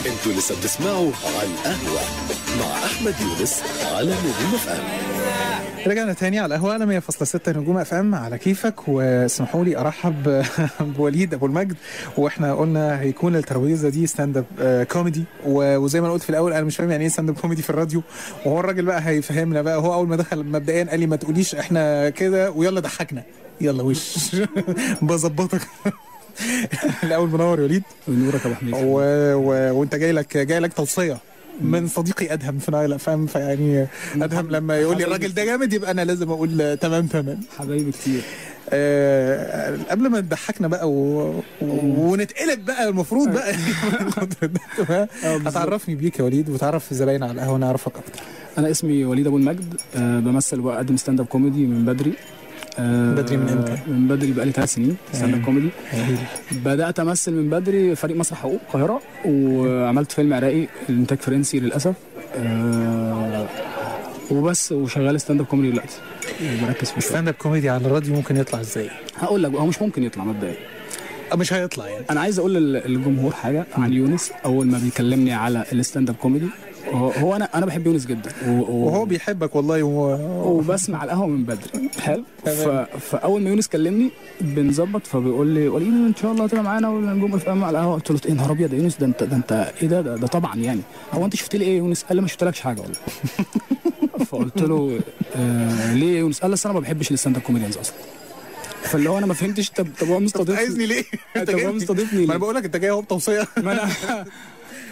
انتوا لسه بتسمعوا على القهوة مع أحمد يونس على نجوم اف ام. رجعنا تاني على القهوة على 100.6 نجوم اف ام على كيفك. واسمحوا لي ارحب بوليد ابو المجد. واحنا قلنا هيكون الترابيزه دي ستاند اب كوميدي، وزي ما قلت في الاول انا مش فاهم يعني ايه ستاند اب كوميدي في الراديو، وهو الراجل بقى هيفهمنا بقى. هو اول ما دخل مبدئيا قال لي ما تقوليش احنا كده ويلا ضحكنا يلا وش بظبطك. الاول منور يا وليد. نورك يا ابو حميد. وانت جاي لك توصيه من صديقي ادهم في نايل فاهم. فيعني ادهم لما يقول لي الراجل ده جامد يبقى انا لازم اقول تمام. حبايبي كتير. قبل ما تضحكنا بقى ونتقلب بقى المفروض بقى هتعرفني بيك يا وليد وتعرف الزباين على القهوه نعرفك اكتر. انا اسمي وليد ابو المجد، بمثل واقدم ستاند اب كوميدي من بدري. بدري من امتى؟ من بدري بقالي 3 سنين ستاند اب كوميدي. بدات امثل من بدري فريق مسرح حقوق القاهره، وعملت فيلم عراقي الانتاج فرنسي للاسف، وبس. وشغال ستاند اب كوميدي دلوقتي بركز في ستاند اب كوميدي على الراديو. ممكن يطلع ازاي؟ هقول لك، هو مش ممكن يطلع مبدئيا، مش هيطلع يعني. انا عايز اقول للجمهور حاجه عن يونس. اول ما بيكلمني على الستاند اب كوميدي، هو انا بحب يونس جدا، وهو بيحبك والله، وبسمع القهوه من بدري. حلو. فاول ما يونس كلمني بنظبط، فبيقول لي وليد ان شاء الله هتبقى معانا ونجوم الفهم على القهوه. قلت له ايه نهار ابيض يا يونس، ده انت ايه ده طبعا يعني. هو انت شفت لي ايه يا يونس؟ قال لي ما شفتلكش حاجه والله. فقلت له ليه يا يونس؟ قال لي انا ما بحبش الستاند اب كوميديانز اصلا. فاللي هو انا ما فهمتش. طب هو مستضيفني عايزني ليه؟ طب هو مستضيفني ليه؟ ما انا بقول لك انت جاي اهو بتوصيه. ما انا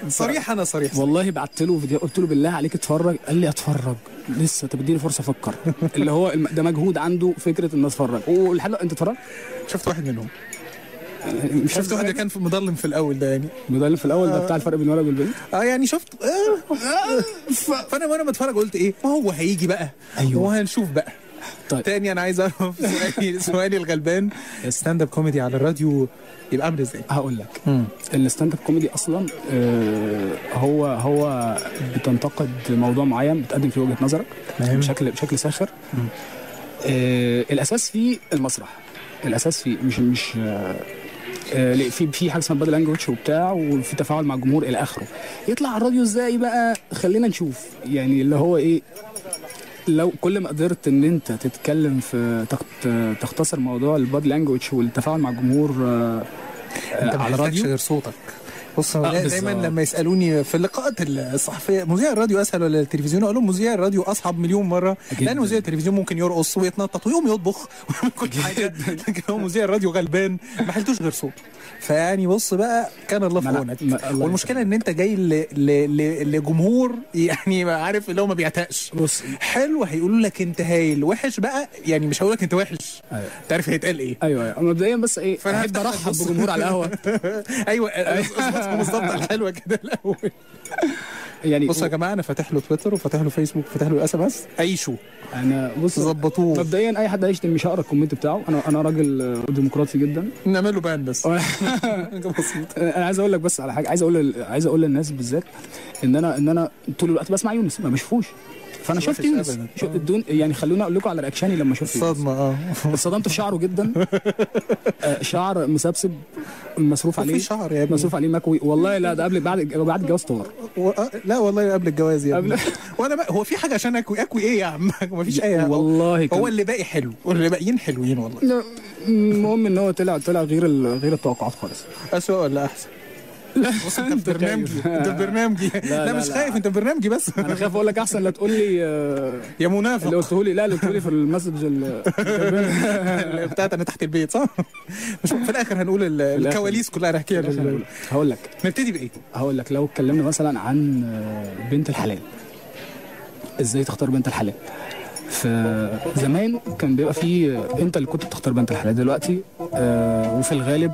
صريح، انا صريح والله. بعت له فيديو قلت له بالله عليك اتفرج. قال لي اتفرج لسه؟ طب اديني فرصه افكر. اللي هو ده مجهود عنده فكره ان اتفرج. ولحد انت اتفرج؟ شفت واحد منهم. شفت واحد كان في مضلم في الاول ده، يعني مضلم في الاول ده بتاع الفرق بين الولد والبنت. يعني شفت. فانا وانا بتفرج قلت ايه، ما هو هيجي بقى. ايوه وهنشوف بقى. طيب تاني انا عايز اعرف سؤالي الغلبان، ستاند اب كوميدي على الراديو يبقى عامل ازاي؟ هقول لك. الستاند اب كوميدي اصلا هو بتنتقد موضوع معين، بتقدم فيه وجهه نظرك بشكل ساخر. الاساس فيه المسرح، الاساس فيه مش في حاجه اسمها بادي لانجوج وبتاع، وفي تفاعل مع الجمهور الى اخره. يطلع على الراديو ازاي بقى؟ خلينا نشوف يعني اللي هو ايه. لو كل ما قدرت ان انت تتكلم في تختصر موضوع البادي لانجوج والتفاعل مع الجمهور انت على الراديو غير صوتك. بص دايما لما يسالوني في اللقاءات الصحفيه مذيع الراديو اسهل ولا التلفزيون، اقول لهم مذيع الراديو اصعب مليون مره، لان مذيع التلفزيون ممكن يرقص ويتنطط ويقوم يطبخ ويعمل كل حاجه، لكن هو مذيع الراديو غلبان ما حلتوش غير صوته. فيعني بص بقى، كان الله في عونك. والمشكله ان انت جاي لجمهور يعني عارف اللي هو ما بيعتقش. بص حلو هيقولوا لك انت هايل، وحش بقى يعني مش هقول لك انت وحش. أيوة. تعرف هيتقال ايه؟ ايوه مبدئيا بس ايه، احب ارحب بجمهور على القهوه. ايوه بالظبط الحلوه كده الاول. يعني بصوا يا جماعه، انا فاتح له تويتر وفاتح له فيسبوك وفاتح له اس ام اس. عيشوا انا بص ظبطوه. مبدئيا اي حد هيشتم مش هقرا الكومنت بتاعه. انا راجل ديمقراطي جدا. نعمل له بان بس. بسيط. انا عايز اقول لك بس على حاجه، عايز اقول للناس بالذات ان انا طول الوقت بسمع يونس ما بشوفوش. فانا شفت يونس يعني خلونا اقول لكم على رياكشني لما شفت صدمه. اتصدمت في شعره جدا. شعر مسبسب مصروف عليه. شعر يا ابني مصروف عليه مكوي والله. لا ده قبل بعد الجواز طار. لا والله قبل الجواز يا ابني. وانا هو في حاجه عشان اكوي ايه يا عم؟ ما فيش اي والله. هو اللي باقي حلو واللي باقيين حلوين والله. المهم ان هو طلع غير التوقعات خالص. اسوء ولا احسن؟ لا بص انت برنامجي. لا مش خايف، انت برنامجي بس. انا خايف اقول لك احسن لا تقول لي يا منافق. اللي قلته لي اللي قلته لي في المسج بتاعت انا تحت البيت صح؟ مش في الاخر هنقول الكواليس كلها نحكيها. هقول لك نبتدي بايه؟ هقول لك لو اتكلمنا مثلا عن بنت الحلال، ازاي تختار بنت الحلال. فزمان كان بيبقى فيه انت اللي كنت بتختار بنت الحلال. دلوقتي وفي الغالب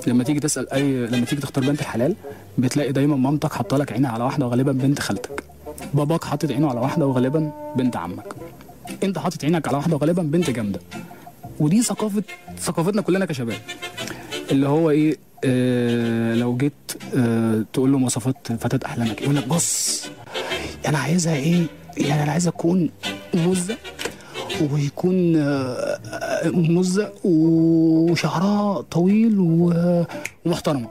لما تيجي تختار بنت الحلال بتلاقي دايما مامتك حاطه لك عينها على واحده وغالبا بنت خالتك، باباك حاطط عينه على واحده وغالبا بنت عمك، انت حاطط عينك على واحده وغالبا بنت جامده. ودي ثقافتنا كلنا كشباب. اللي هو ايه، لو جيت تقول له مواصفات فتاة احلامك يقول لك بص انا عايزها ايه، يعني انا عايزه اكون مزه، ويكون مزه وشعرها طويل ومحترمه.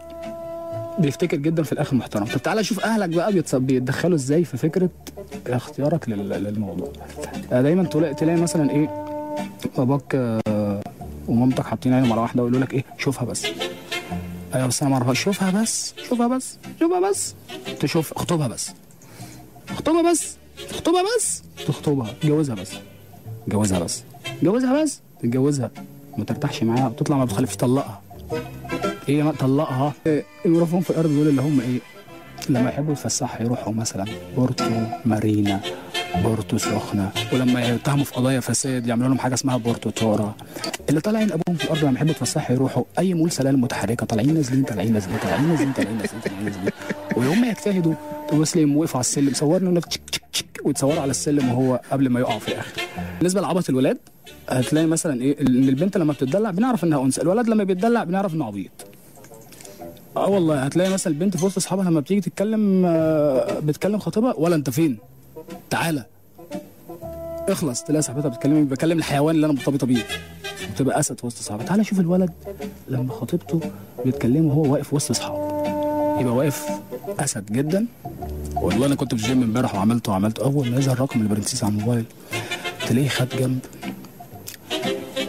بيفتكر جدا في الاخر محترم. طب تعالى شوف اهلك بقى بيتدخلوا ازاي في فكره اختيارك للموضوع. دايما تلاقي مثلا ايه، باباك ومامتك حاطين عينهم على واحده ويقولوا لك ايه، شوفها بس. ايوه بس انا ما اعرفهاش. شوفها بس شوفها بس شوفها بس. تشوف اخطبها بس اخطبها بس اخطبها بس تخطبها. جوزها بس جوزها بس جوزها بس تتجوزها. ما ترتاحش معاها وتطلع ما بتخلفش طلقها. ايه ما طلقها. المرافقين في الارض دول اللي هم ايه، لما يحبوا يتفسحوا يروحوا مثلا بورتو مارينا، بورتو سخنه، ولما يتهموا في قضايا فساد يعملوا لهم حاجه اسمها بورتو تورا. اللي طالعين ابوهم في الارض لما يحبوا يتفسحوا يروحوا اي مول سلالم متحركه، طالعين نازلين طالعين نازلين طالعين نازلين طالعين نازلين طالعين نازلين. ويوم ما يجتهدوا مسلم وقف على السلم صورنا انك تشك تشك تشك ويتصوروا على السلم وهو قبل ما يقع في الاخر. بالنسبه لعبط الولاد هتلاقي مثلا ايه، ان البنت لما بتدلع بنعرف انها انثى، الولد لما بيتدلع بنعرف انه عبيط. والله هتلاقي مثلا البنت في وسط اصحابها لما بتيجي تتكلم بتكلم خطيبها، ولا انت فين؟ تعالى اخلص. تلاقي صاحبتها بتكلم الحيوان اللي انا مرتبطه بيه، بتبقى اسد في وسط اصحابها. تعالى شوف الولد لما خطيبته بيتكلم وهو واقف وسط اصحابه، يبقى واقف اسد جدا. والله انا كنت في الجيم امبارح وعملت اول ما يظهر رقم البرنسيس على الموبايل تلاقيه خد جنب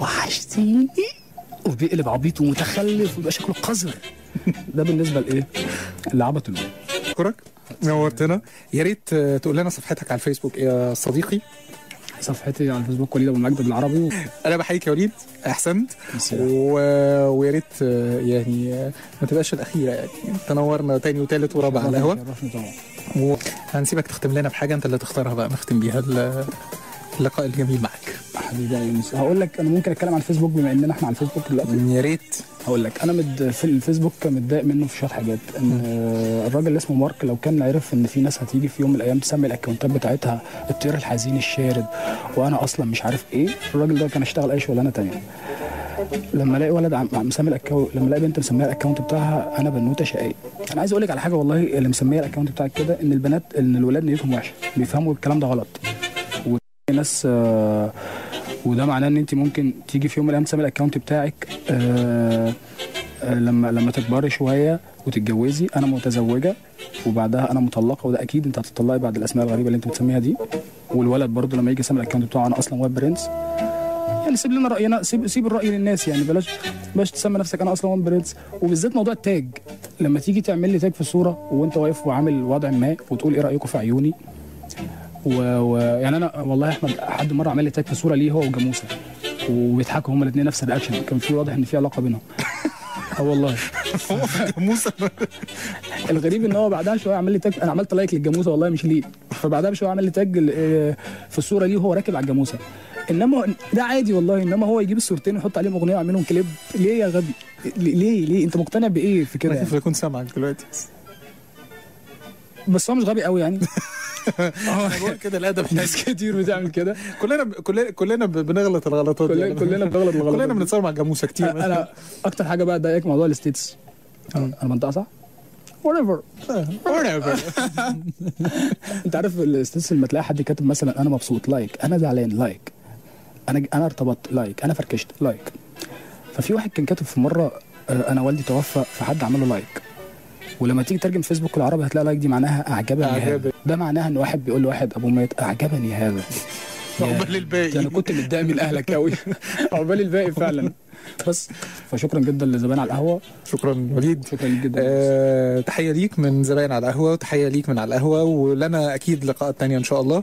وحشتيني وبيقلب عبيط ومتخلف ويبقى شكله قذر. ده بالنسبه لايه؟ لعبة الولاد. اشكرك نورتنا. يا ريت تقول لنا صفحتك على الفيسبوك يا صديقي. صفحتي على الفيسبوك وليد ابو المجد بالعربي. انا بحييك يا وليد، احسنت. ويا ريت يعني ما تبقاش الاخيره، يعني تنورنا تاني وتالت ورابع على القهوه. وهنسيبك تختم لنا بحاجه انت اللي تختارها بقى نختم بيها اللقاء الجميل معك. حبيبي يا يونس، هقول لك انا ممكن اتكلم عن الفيسبوك بما اننا احنا على الفيسبوك دلوقتي. يا ريت. هقول لك انا في الفيسبوك متضايق منه في شويه حاجات. ان الراجل اللي اسمه مارك لو كان عرف ان في ناس هتيجي في يوم من الايام تسمي الاكونتات بتاعتها الطير الحزين الشارد وانا اصلا مش عارف ايه، الراجل ده كان اشتغل اي شغلانه ثانيه. لما الاقي ولد مسمي الاكونت، لما الاقي بنت مسميه الاكونت بتاعها انا بنوته شقيه. انا عايز اقول لك على حاجه والله، اللي مسميه الاكونت بتاعك كده ان الولاد نيتهم وحشه، بيفهموا الكلام ده غلط. ناس وده معناه ان انت ممكن تيجي في يوم من الايام تسمي الاكونت بتاعك لما تكبري شويه وتتجوزي. انا متزوجه وبعدها انا مطلقه، وده اكيد انت هتطلقي بعد الاسماء الغريبه اللي انت بتسميها دي. والولد برضه لما يجي يسمي الاكونت بتاعه انا اصلا ويب برنس، يعني سيب لنا راينا، سيب الراي للناس، يعني بلاش تسمي نفسك انا اصلا ويب برنس. وبالذات موضوع التاج، لما تيجي تعمل لي تاج في صوره وانت واقف وعامل وضع ما وتقول ايه رايكم في عيوني يعني انا والله يا احمد حد مره عمل لي تاج في صوره ليه هو وجاموسه وبيضحكوا هما الاثنين نفس الرياكشن، كان في واضح ان في علاقه بينهم. والله جاموسه. الغريب ان هو بعدها شويه عمل لي تاج، انا عملت لايك للجاموسه والله مش ليه، فبعدها بشويه عمل لي تاج في الصوره ليه وهو راكب على الجاموسه. انما ده عادي والله، انما هو يجيب الصورتين ويحط عليهم اغنيه ويعمل لهم كليب. ليه يا غبي؟ ليه انت مقتنع بايه في كده؟ يعني يكون سامعك دلوقتي بس هو مش غبي قوي يعني. بقول كده الادب ناس كتير بتعمل كده. كلنا بنغلط الغلطات دي. كلنا بنغلط الغلطات. كلنا بنتصور مع الجاموسه كتير. انا اكتر حاجه بقى ضايقك موضوع الستيتس. انا منطقه صح؟ whatever. انت عارف الستيتس لما تلاقي حد كاتب مثلا انا مبسوط لايك، انا زعلان لايك، انا ارتبطت لايك، انا فركشت لايك. ففي واحد كان كاتب في مره انا والدي توفى، فحد عمل له لايك. ولما تيجي ترجم فيسبوك العربي هتلاقي لايك دي معناها اعجبني هذا. ده معناها ان واحد بيقول لواحد ابو مات اعجبني هذا. عقبال الباقي. انا كنت متضايق من اهلك قوي. عقبال الباقي فعلا. بس فشكرا جدا لزبائن على القهوه. شكرا وليد. شكرا جدا. تحيه ليك من زبائن على القهوه، وتحيه ليك من على القهوه، ولنا اكيد لقاءات تانية ان شاء الله.